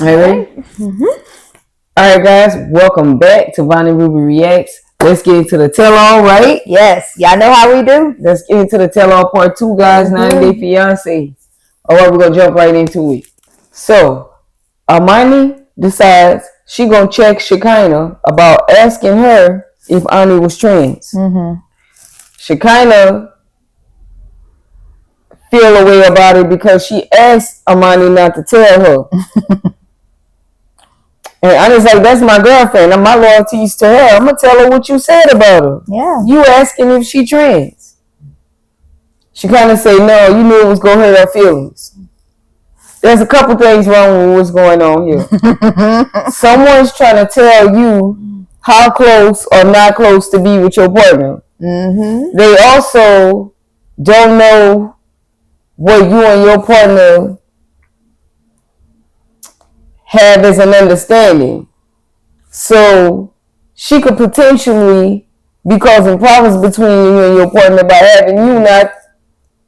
All right. All right, guys. Welcome back to Bonnie Ruby Reacts. Let's get into the tell-all, right? Yes. Y'all know how we do. Let's get into the tell-all part 2, guys. 90 Day Fiance. All right, we're going to jump right into it. So, Amani decides she going to check Shekinah about asking her if Ani was trans. Shekinah feel a way about it because she asked Amani not to tell her. And I was like, that's my girlfriend. And my loyalty is to her. I'm going to tell her what you said about her. Yeah. You asking if she trans. She kind of say, no, you knew it was going to hurt her feelings. There's a couple things wrong with what's going on here. Someone's trying to tell you how close or not close to be with your partner. They also don't know what you and your partner have as an understanding. So she could potentially be causing problems between you and your partner by having you not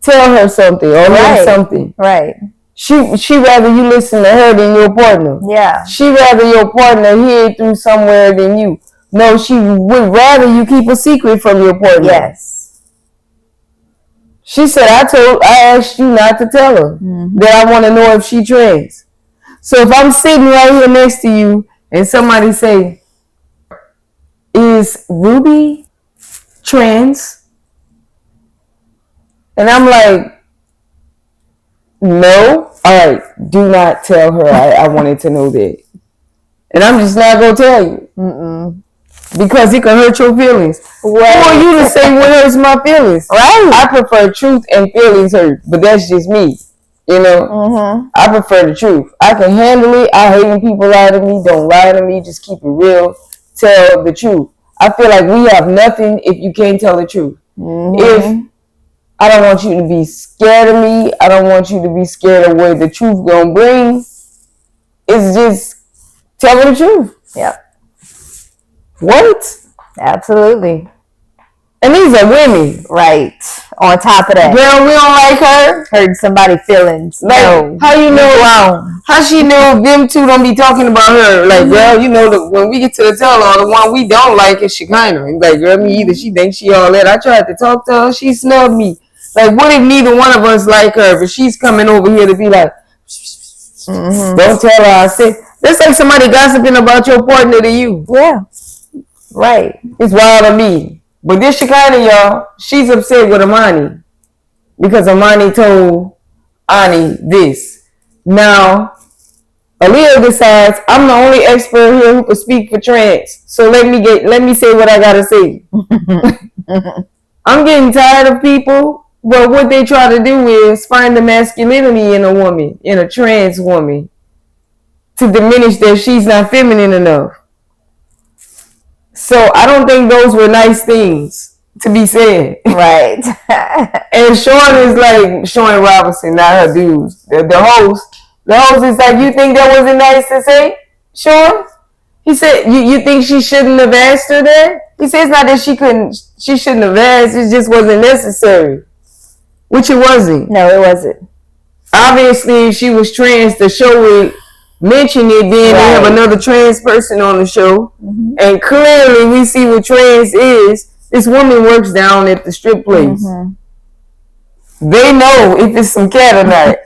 tell her something or learn something. Right. She rather you listen to her than your partner. Yeah. She rather your partner hear it through somewhere than you. No, she would rather you keep a secret from your partner. Yes. She said, I asked you not to tell her that I want to know if she trans. So if I'm sitting right here next to you and somebody say, is Ruby trans? And I'm like, no. All right, do not tell her I wanted to know that. And I'm just not going to tell you. Because it can hurt your feelings. Who are you to say what hurts my feelings? Right. I prefer truth and feelings hurt, but that's just me. You know, I prefer the truth. I can handle it. I hate when people lie to me. Don't lie to me. Just keep it real. Tell the truth. I feel like we have nothing if you can't tell the truth. If I don't want you to be scared of me, I don't want you to be scared of what the truth gonna bring. It's just tell the truth. Yep. What? Absolutely. And these are women. Right. On top of that. Girl, we don't like her. Hurt somebody's feelings. Like, no. How you know? How she know them two don't be talking about her? Like, girl, you know, when we get to the tell-all, the one we don't like is Shekinah. Like, girl, me either. She thinks she all that. I tried to talk to her. She snubbed me. Like, what if neither one of us like her? But she's coming over here to be like, don't tell her I said. That's like somebody gossiping about your partner to you. Yeah. Right. It's wild to me. But this Shekinah, y'all, she's upset with Amani because Amani told Ani this. Now, Alliya decides I'm the only expert here who can speak for trans. So let me say what I gotta say. I'm getting tired of people. Well, what they try to do is find the masculinity in a woman, in a trans woman, to diminish that she's not feminine enough. So I don't think those were nice things to be said. Right. And Shawn is like, Shawn Robinson, not her dudes. The host. The host is like, you think that wasn't nice to say, Shawn? He said, you think she shouldn't have asked her that? He said, it's not that she shouldn't have asked, it just wasn't necessary. Which it wasn't. No, it wasn't. Obviously, if she was trans, the show would mention it, then they have another trans person on the show. And clearly we see what trans is. This woman works down at the strip place. They know if it's some cat or not.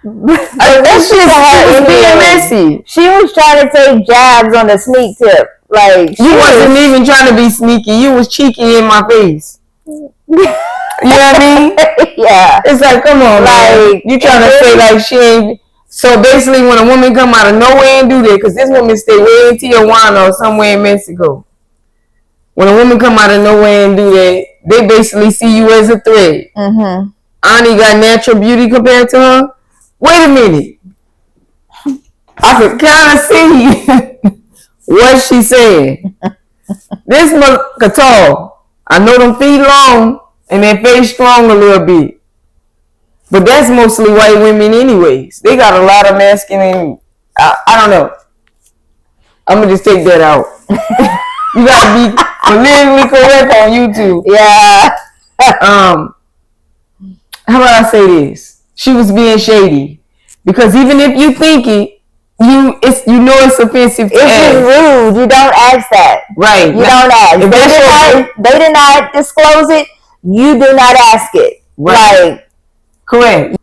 That shit was being messy. She was trying to take jabs on the sneak tip. Like, you wasn't even trying to be sneaky. You was cheeky in my face. You know what I mean? Yeah. It's like, come on, like, you trying to say like she ain't. So basically, when a woman come out of nowhere and do that, because this woman stay way in Tijuana or somewhere in Mexico. When a woman come out of nowhere and do that, they basically see you as a threat. Ani got natural beauty compared to her. Wait a minute. I could kind of see what she's saying. This motherfucker tall. I know them feet long and their face strong a little bit. But that's mostly white women anyways. They got a lot of masculine. I don't know. I'm going to just take that out. You got to be politically correct on YouTube. Yeah. How about I say this? She was being shady. Because even if you think it, you know it's offensive to It's just rude. You don't ask that. Right. You don't ask. They did not disclose it. You do not ask it. Right. Like, correct.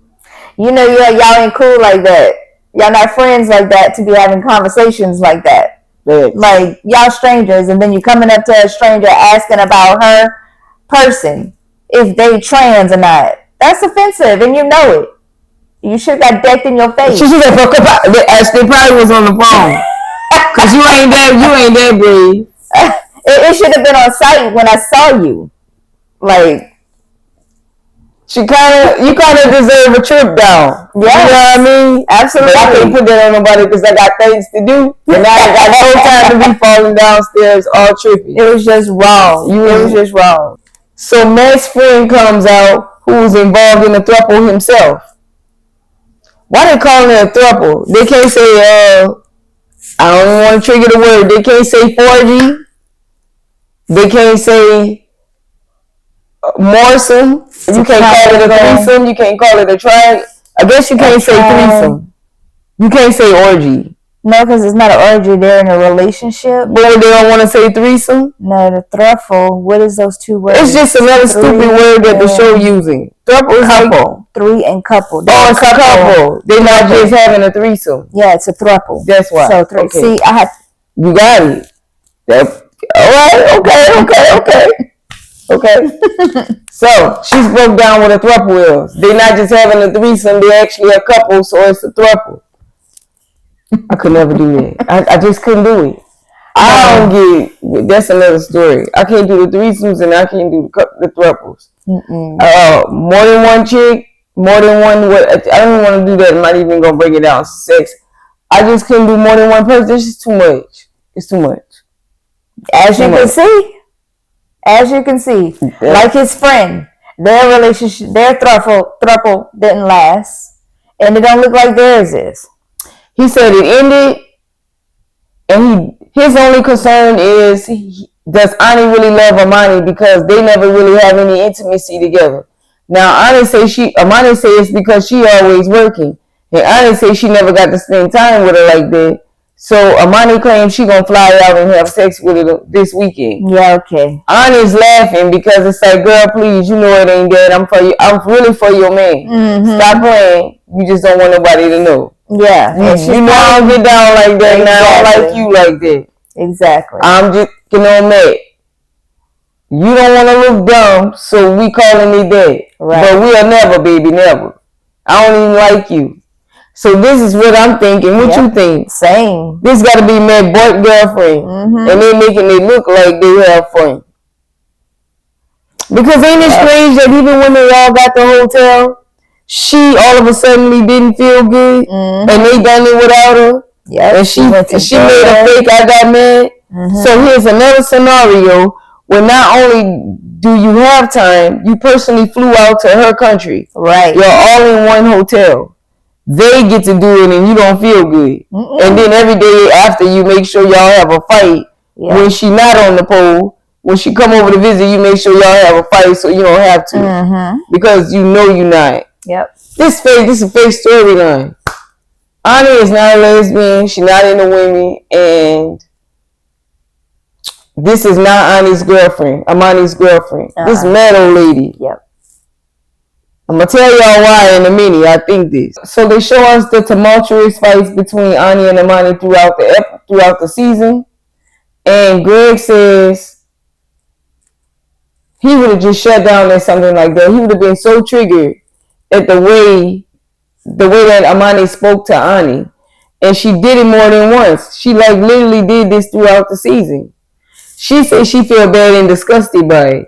You know, y'all ain't cool like that. Y'all not friends like that to be having conversations like that. Right. Like, y'all strangers, and then you coming up to a stranger asking about her person, if they trans or not. That's offensive, and you know it. You should have got decked in your face. She should have fucked up. They probably was on the phone. Cause you ain't that brave. It should have been on site when I saw you. Like, you kind of deserve a trip down. Yes. You know what I mean? Absolutely. But I can't put that on nobody because I got things to do. And I ain't got no time to be falling downstairs all trippy. It was just wrong. It was just wrong. So Matt's friend comes out who was involved in the throuple himself. Why they calling it a throuple? They can't say, I don't want to trigger the word. They can't say 4G. They can't say morsome. You can't call it a threesome. You can't call it a tri. I guess you can't say threesome. You can't say orgy. No, because it's not an orgy. They're in a relationship. But they don't want to say threesome? No, the thruffle. What is those two words? It's just another stupid word that the show using. Thruple is couple. Three and couple. Oh, it's a couple. They're not just having a threesome. Yeah, it's a thruple. That's why. So three. Okay. See, you got it. All right. Okay. So she broke down what a throuple is. They're not just having a threesome. They're actually a couple, so it's a throuple. I could never do that. I just couldn't do it. I don't get it. That's another story. I can't do the threesomes and I can't do the throuples. More than one chick, more than one. I don't want to do that. I'm not even gonna break it down. Sex. I just couldn't do more than one person. It's just too much. It's too much. As you can see, yeah. Like his friend, their relationship, their throuple didn't last, and it don't look like theirs is. He said it ended, and his only concern is, does Ani really love Amani, because they never really have any intimacy together. Now, Amani say it's because she always working, and Ani say she never got to spend time with her like that. So Amani claims she gonna fly out and have sex with her this weekend. Yeah, okay. Ani's laughing because it's like, girl, please, you know it ain't that. I'm for you. I'm really for your man. Mm-hmm. Stop playing. You just don't want nobody to know. Yeah. You know I don't get down like that. Exactly. Now I don't like you like that. Exactly. I'm just, Matt. You don't want to look dumb, so we calling it that. Right. But we'll never, baby, never. I don't even like you. So this is what I'm thinking. What you think? Same. This got to be Matt's girlfriend. Mm-hmm. And they making it look like they have fun. Because ain't it strange that even when they all got the hotel, she all of a sudden didn't feel good, and they done it without her. Yeah. And she made a fake I got mad. Mm-hmm. So here's another scenario where not only do you have time, you personally flew out to her country. Right. You're all in one hotel. They get to do it and you don't feel good. Mm-mm. And then every day after, you make sure y'all have a fight. Yeah. When she not on the pole, when she come over to visit, you make sure y'all have a fight so you don't have to. Mm-hmm. Because you know you're not. Yep. This is a fake storyline. Ani is not a lesbian. She's not into women. And this is not Ani's girlfriend. Amani's girlfriend. Uh-huh. This mad old lady. Yep. I'm going to tell y'all why in a minute I think this. So they show us the tumultuous fights between Ani and Amani throughout the season. And Greg says he would have just shut down at something like that. He would have been so triggered at the way that Amani spoke to Ani. And she did it more than once. She literally did this throughout the season. She said she felt bad and disgusted by it.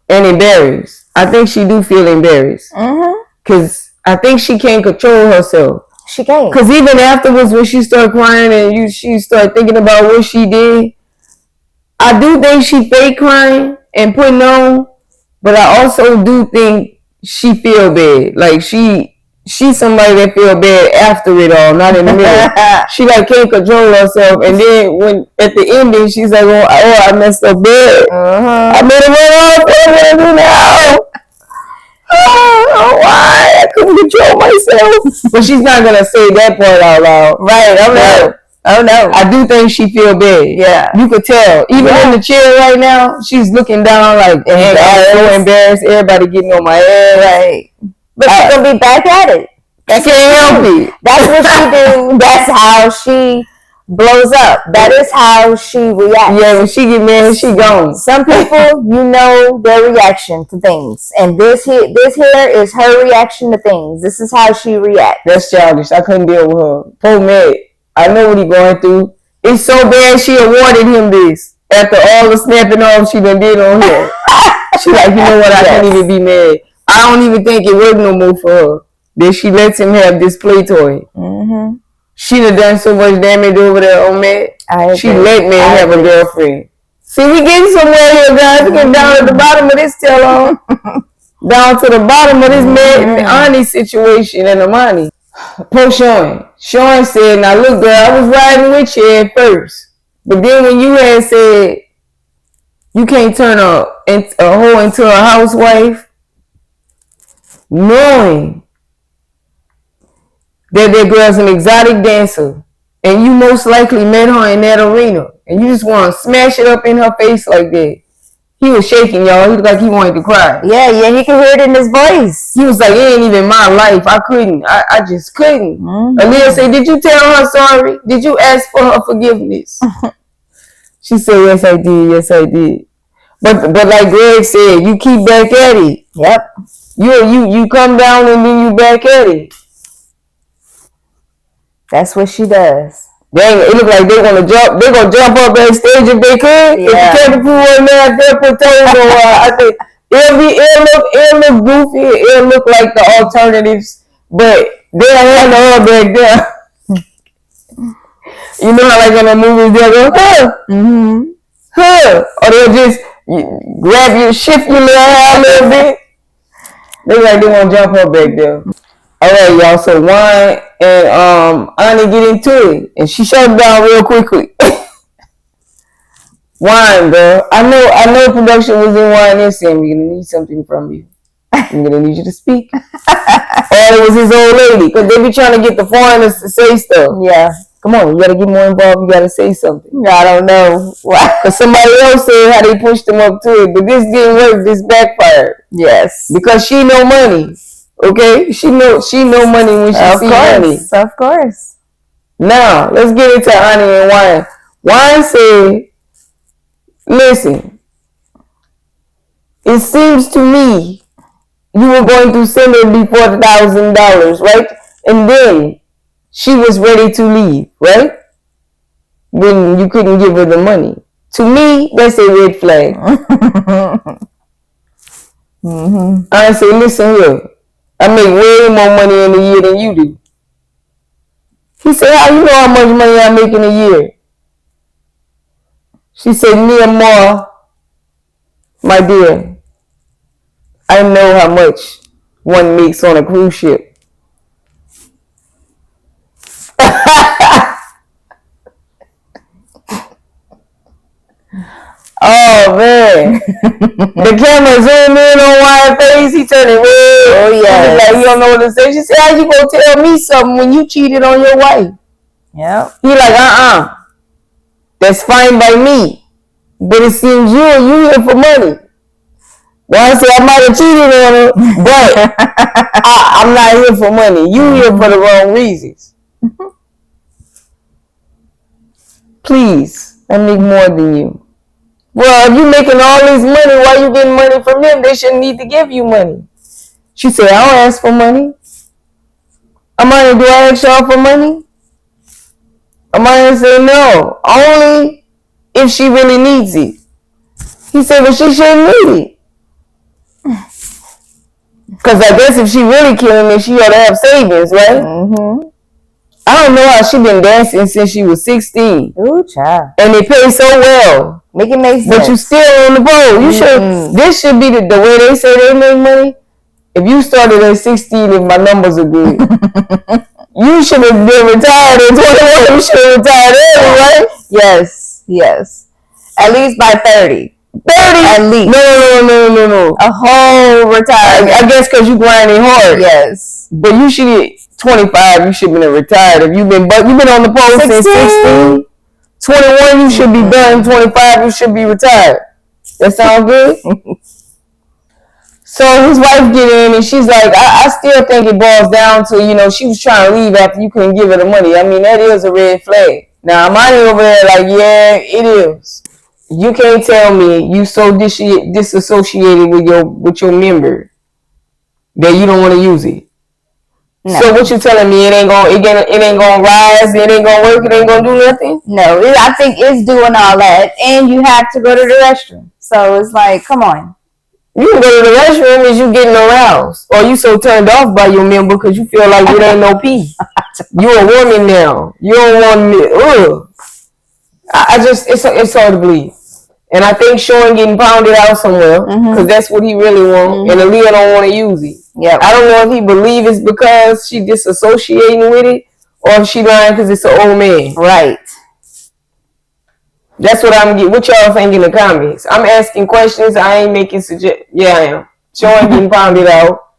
And embarrassed. I think she do feel embarrassed. Because I think she can't control herself. She can't. Because even afterwards when she started crying and she started thinking about what she did, I do think she fake crying and putting on, but I also do think she feel bad. Like she's somebody that feel bad after it all, not in the middle. She can't control herself, and then when at the ending she's like, "Oh, I messed up bad. I made it wrong. What do I do now?" Oh, why? I couldn't control myself. But she's not gonna say that part out loud. Right. Oh no. Oh no. I do think she feel bad. Yeah. You could tell. Even in the chair right now, she's looking down like, dang, I'm so embarrassed. Everybody getting on my ass. Right. But she's gonna be back at it. That's can't help it. That's what she do. That's how she blows up. That is how she reacts. Yeah, when she get mad, she gone. Some people, you know their reaction to things, and this here is her reaction to things. This is how she reacts. That's childish. I couldn't deal with her. Poor Meg. I know what he going through. It's so bad she awarded him this after all the snapping off she done did on him. She like, you know what? I can't even be mad. I don't even think it worked no more for her. Then she lets him have this play toy. Mm-hmm. She done done so much damage over there on Matt. She let me have a girlfriend. See, we getting somewhere here, guys. We get down at the bottom of this tell-on. Down to the bottom of this Matt and Ani situation and Amani. Poor Shawn. Shawn said, now look, girl, I was riding with you at first. But then when you had said you can't turn a hoe into a housewife, knowing that girl's an exotic dancer, and you most likely met her in that arena, and you just want to smash it up in her face like that. He was shaking, y'all. He looked like he wanted to cry. Yeah, you can hear it in his voice. He was like, it ain't even my life. I couldn't. I just couldn't. Mm-hmm. Alliya said, did you tell her sorry? Did you ask for her forgiveness? She said, yes, I did. Yes, I did. But like Greg said, you keep back at it. Yep. You come down and then you back at it. That's what she does. Dang, it look like they're gonna jump up on stage if they could. Yeah. If the camera crew wasn't there, they'll put toes on. I think it'll look goofy. It'll look like the alternatives, but they'll hand her back there. You know how like in the movies they'll go, or they'll just grab you, shift your little hair a little bit. They like they want to jump her back there. All right, y'all. So Wine and Ani get into it, and she shut it down real quickly. Wine, bro. I know production was in Wine and saying we're gonna need something from you. I'm gonna need you to speak. Or it was his old lady, because they be trying to get the foreigners to say stuff. Yeah. Come on, you gotta get more involved. You gotta say something. I don't know why. Because somebody else said how they pushed them up to it, but this didn't work. This backfired. Yes. Because she know money. Okay, she know money when she see money. Of course. Now let's get into Ani and Wine. Wine said, "Listen, it seems to me you were going to send her $4,000, right? And then she was ready to leave, right? When you couldn't give her the money. To me, that's a red flag." I say, listen here. I make way more money in a year than you do. He said, how you know how much money I make in a year? She said, near more, my dear. I know how much one makes on a cruise ship. Oh man. The camera zoomed in on Wine's face. He turned it red. Oh yeah. Like he don't know what to say. She said, how you gonna tell me something when you cheated on your wife? Yep. He like, that's fine by me. But it seems you here for money. Well, I said I might have cheated on her, but I'm not here for money. You here for the wrong reasons. Please, I make more than you. Well, if you making all this money, why you getting money from them? They shouldn't need to give you money. She said, I don't ask for money. Amani, do I ask y'all for money? Amani said, no, only if she really needs it. He said, but she shouldn't need it. Because I guess if she really killing it, she ought to have savings, right? Mm-hmm. I don't know how she been dancing since she was 16. Ooh, child. And they pay so well. Make it make sense. But you still on the pole. You should. This should be the way they say they make money. If you started at 16, if my numbers are good, you should have been retired at 21. You should have retired early, right? Yes. At least by 30. 30 at least. No. A whole retirement. I guess because you grinding hard. Yes. But you should get 25. You should be retired. If you've been on the post since 16. 21, you should be done. 25, you should be retired. That sound good? So his wife get in and she's like, I still think it boils down to, she was trying to leave after you couldn't give her the money. I mean, that is a red flag. Now, Amani over there like, yeah, it is. You can't tell me you so disassociated with your member that you don't want to use it. No. So what you telling me? It ain't gonna rise. It ain't gonna work. It ain't gonna do nothing. No, I think it's doing all that, and you have to go to the restroom. So it's like, come on. You can go to the restroom as you getting aroused, or you so turned off by your member because you feel like it ain't no pee. You a woman now. You don't want me. Ugh. It's hard to believe. And I think Shawn getting pounded out somewhere because that's what he really wants, and Alliya don't want to use it. Yep. I don't know if he believe it's because she disassociating with it, or if she lying because it's an old man. Right. That's what I'm getting. What y'all think in the comments? I'm asking questions. I ain't making suggestions. Yeah, I am. Shawn getting pounded out.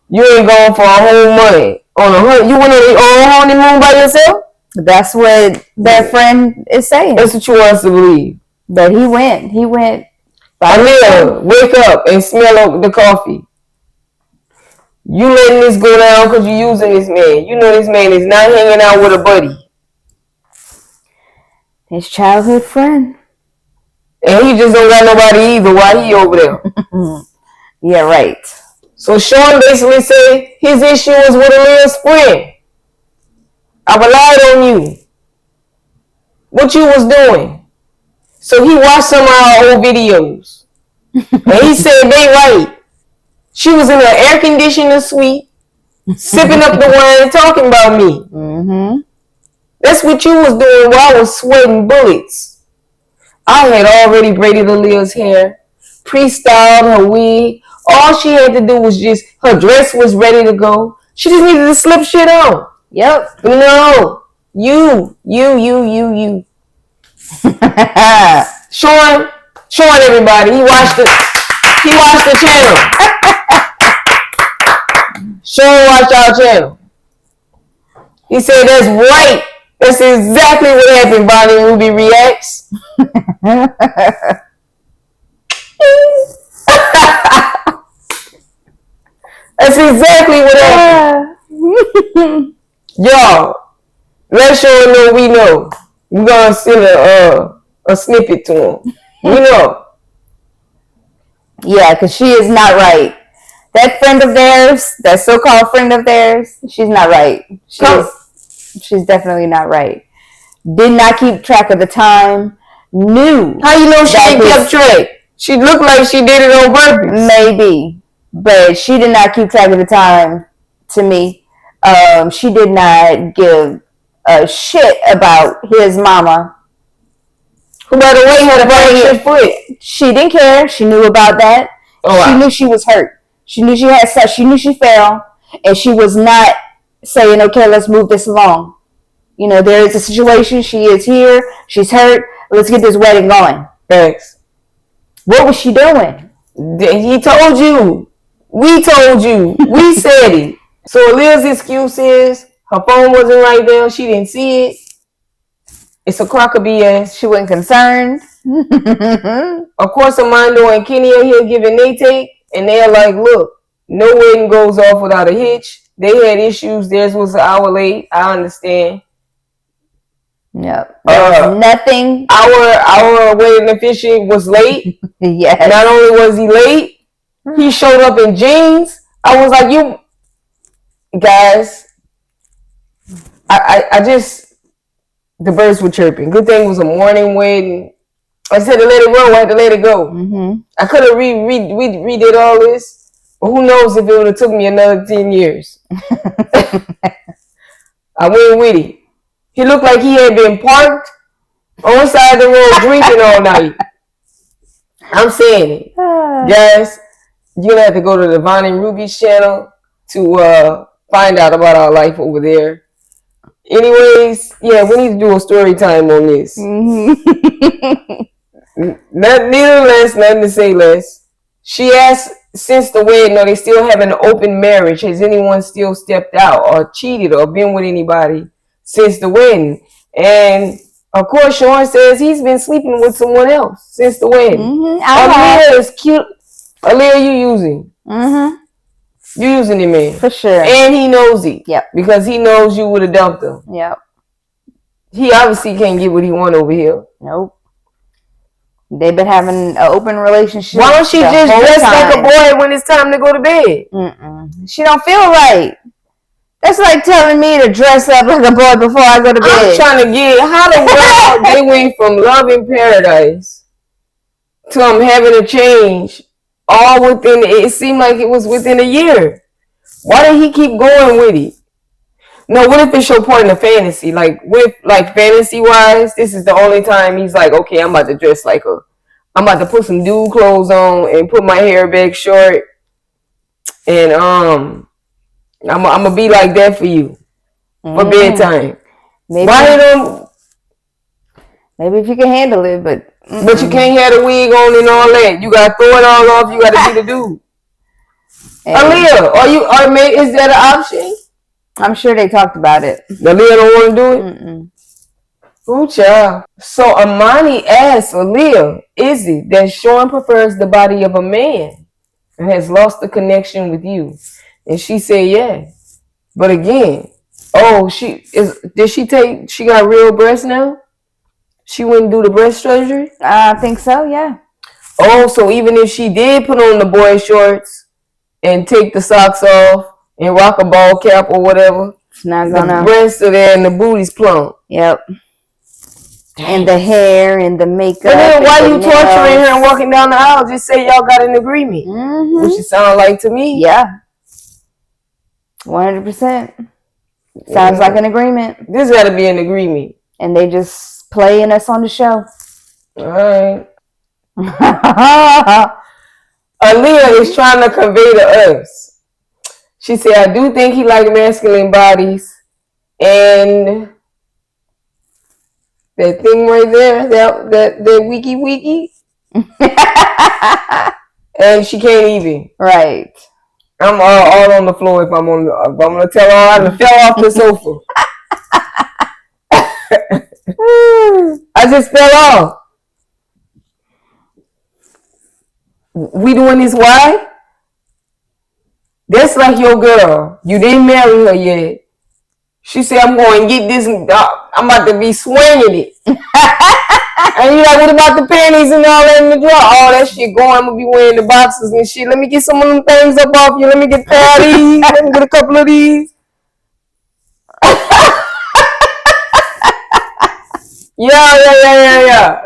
You ain't going for a whole month on a hunt. You went on your own honeymoon by yourself? That's what their friend is saying. That's what you want us to believe. But he went. Alliya, wake up and smell the coffee. You letting this go down because you using this man. You know this man is not hanging out with a buddy. His childhood friend. And he just don't got nobody either while he over there. Yeah, right. So Shawn basically said his issue was with Alliya's friend. I relied on you. What you was doing. So he watched some of our old videos. And he said they right. She was in an air conditioning suite, sipping up the wine and talking about me. Mm-hmm. That's what you was doing while I was sweating bullets. I had already braided Alliya's hair, pre-styled her wig. All she had to do was her dress was ready to go. She just needed to slip shit on. Yep. No. You. Shawn, everybody. He watched the channel. Shawn watched our channel. He said that's right. That's exactly what happened. Bonnie Ruby reacts. That's exactly what happened. Y'all, let's show him what we know. We're gonna send a snippet to him. We know. Yeah, because she is not right. That friend of theirs, that so-called friend of theirs, she's not right. She's definitely not right. Did not keep track of the time. Knew. How you know she ain't kept track? She looked like she did it on purpose. Maybe. But she did not keep track of the time to me. She did not give a shit about his mama. Who, by the way, had a fractured foot. She didn't care. She knew about that. Oh, she knew she was hurt. She knew she had such. She knew she fell, and she was not saying, "Okay, let's move this along." There is a situation. She is here. She's hurt. Let's get this wedding going. Thanks. What was she doing? He told you. We told you. We said it. So Alliya's excuse is her phone wasn't right there. She didn't see it. It's a crock of BS. She wasn't concerned. Of course, Amando and Kenny are here giving they take, and they're like, look, no wedding goes off without a hitch. They had issues. Theirs was an hour late. I understand. Yep. Nothing. Our wedding officiant was late. Yes. Not only was he late, he showed up in jeans. I was like, you guys, I just, the birds were chirping. Good thing it was a morning wedding. I said to let it roll. I had to let it go. Mm-hmm. I could have redid all this, but who knows if it would have took me another 10 years. I went with it. He looked like he had been parked on the side of the road drinking all night. I'm saying it. Guys, you're going to have to go to the Vonnie Ruby's channel to find out about our life over there. Anyways, yeah, we need to do a story time on this. Mm-hmm. Neither less, nothing to say less. She asked, since the wedding, are they still having an open marriage? Has anyone still stepped out or cheated or been with anybody since the wedding? And of course, Shawn says he's been sleeping with someone else since the wedding. Alliya is cute. Alliya, you using? You using him, man, for sure. And he knows it. Yep. Because he knows you would have dumped him. Yep. He obviously can't get what he want over here. Nope. They've been having an open relationship. Why don't she just dress like a boy when it's time to go to bed? She don't feel right. That's like telling me to dress up like a boy before I go to bed. I'm trying to get how the world they went from love in paradise to having a change all within. It seemed like it was within a year. Why did he keep going with it? No, what if it's your part in the fantasy? Like, with like fantasy wise, this is the only time he's like, okay, I'm about to dress like her. I'm about to put some dude clothes on and put my hair back short, and I'm gonna be like that for you for bedtime. Maybe, why don't? Maybe if you can handle it, but you can't have the wig on and all that. You gotta throw it all off. You gotta be the dude. Alliya, is that an option? I'm sure they talked about it. Alliya don't want to do it? Oh, child. So Amani asked Alliya, is it that Shawn prefers the body of a man and has lost the connection with you? And she said, yeah. But again, she got real breasts now? She wouldn't do the breast surgery? I think so, yeah. Oh, so even if she did put on the boy shorts and take the socks off and rock a ball cap or whatever, it's not gonna. The breasts are there and the booty's plump. Yep. And the hair and the makeup. But then why you torturing her and walking down the aisle? Just say y'all got an agreement. Which it sounds like to me. Yeah. 100%. Sounds like an agreement. This got to be an agreement. And they just playing us on the show. All right. Alliya is trying to convey to us. She said, I do think he likes masculine bodies. And that thing right there, that wiki. And she can't even. Right. I'm all on the floor if I'm gonna tell her I fell off the sofa. I just fell off. We doing this why? That's like your girl. You didn't marry her yet. She said, I'm going to get this. I'm about to be swinging it. And you like, what about the panties and all that in the drawer? All that shit going. I'm going to be wearing the boxes and shit. Let me get some of them things up off you. Let me get a pair of these. Let me get a couple of these. Yeah.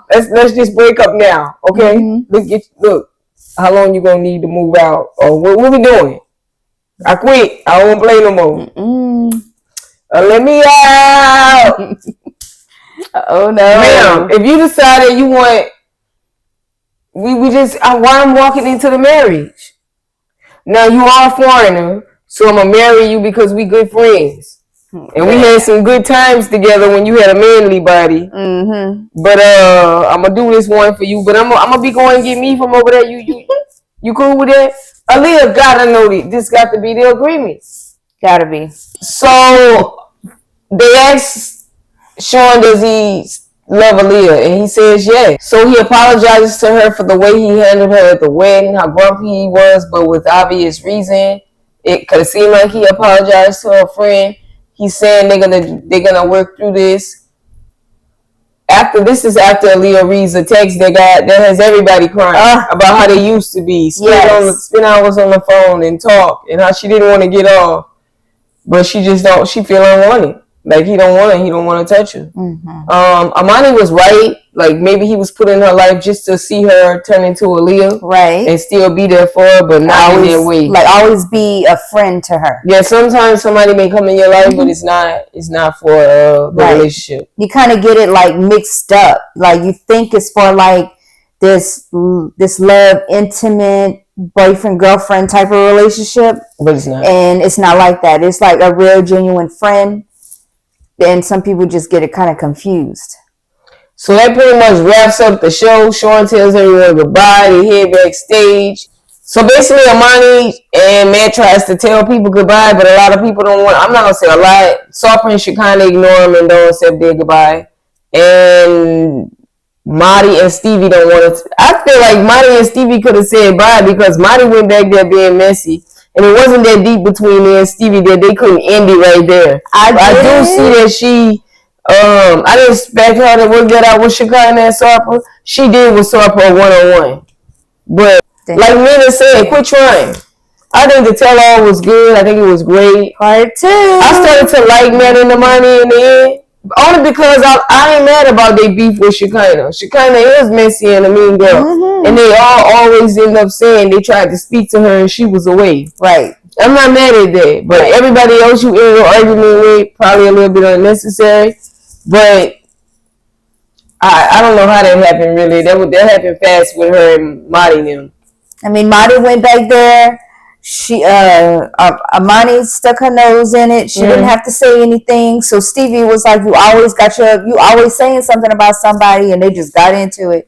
Let's just break up now, okay? Look. How long you gonna need to move out? Or what we doing? I quit. I won't play no more. Let me out. Oh no, ma'am. If you decided you want, why I'm walking into the marriage? Now you are a foreigner, so I'm gonna marry you because we good friends. And we had some good times together when you had a manly body. But I'm gonna do this one for you. But I'm gonna be going to get me from over there. You cool with that? Alliya gotta know this got to be the agreement. Gotta be. So they asked Shawn, does he love Alliya? And he says yes. So he apologizes to her for the way he handled her at the wedding, how grumpy he was, but with obvious reason. It could seem like he apologized to a friend. He's saying they're gonna work through this. After Alliya reads the text that has everybody crying about how they used to be. Spend hours on the phone and talk, and how she didn't want to get off, but she feel unwanted. Like he don't want to touch her. Amani was right. Like maybe he was put in her life just to see her turn into Alliya, right, and still be there for her, but not in their way. Like always be a friend to her. Yeah, sometimes somebody may come in your life, but it's not for the relationship. You kind of get it like mixed up. Like you think it's for like this love, intimate boyfriend girlfriend type of relationship, but it's not. And it's not like that. It's like a real genuine friend. And some people just get it kind of confused. So that pretty much wraps up the show. Shawn tells everyone goodbye. They head backstage. So basically, Amani and Matt tries to tell people goodbye, but a lot of people don't want. I'm not gonna say a lot. Sarper and should kind of ignore him and don't accept their goodbye. And Mahdi and Stevie don't want to. I feel like Mahdi and Stevie could have said bye because Mahdi went back there being messy, and it wasn't that deep between me and Stevie that they couldn't end it right there. I do see that she. I didn't expect her to work that out with Shekinah and Sarper. She did with Sarper 1-on-1, but like Mina said, quit trying. I think the tell-all was good. I think it was great. Part 2. I started to like Matt and Amani in the end. Only because I ain't mad about their beef with Shekinah. Shekinah is messy and a mean girl. Mm-hmm. And they all always end up saying they tried to speak to her and she was away. Right. I'm not mad at that. But everybody else you end up arguing with, probably a little bit unnecessary. But I don't know how that happened really. That happened fast with her and Mahdi and them. I mean, Mahdi went back there. She Amani stuck her nose in it. She didn't have to say anything. So Stevie was like, you always saying something about somebody, and they just got into it.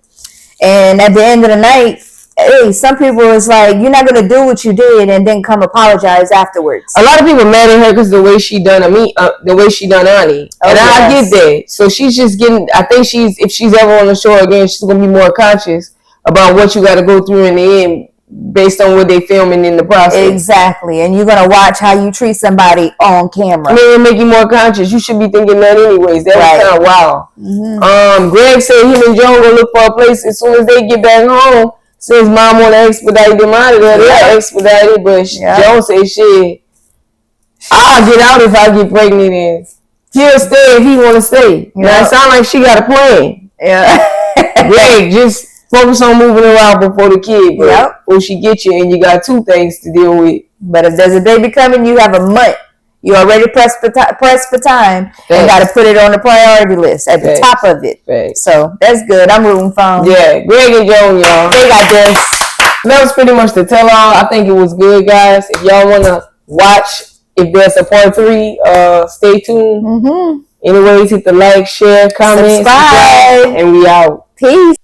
And at the end of the night, hey, some people was like, you're not gonna do what you did and then come apologize afterwards. A lot of people mad at her because the way she done Ani, and I get that. So she's just getting. I think if she's ever on the show again, she's gonna be more conscious about what you got to go through in the end, based on what they filming in the process. Exactly, and you're gonna watch how you treat somebody on camera. I mean, it'll make you more conscious. You should be thinking that anyways. That was kind of wild. Mm-hmm. Greg said him and Joan gonna look for a place as soon as they get back home. Since mom want to expedite them out of there, they'll expedite it. But Joan said, "Shit, I'll get out if I get pregnant. And he'll stay if he want to stay." Now it sounds like she got a plan. Yeah, Greg, just focus on moving around before the kid, bro. Before she get you, and you got 2 things to deal with. But if there's a baby coming, you have a month. You already pressed for time and got to put it on the priority list at the top of it. So that's good. I'm rooting for them. Yeah, Greg and Joan, y'all. They got this. That was pretty much the tell-all. I think it was good, guys. If y'all want to watch, if there's a part 3, stay tuned. Mm-hmm. Anyways, hit the like, share, comment, subscribe, and we out. Peace.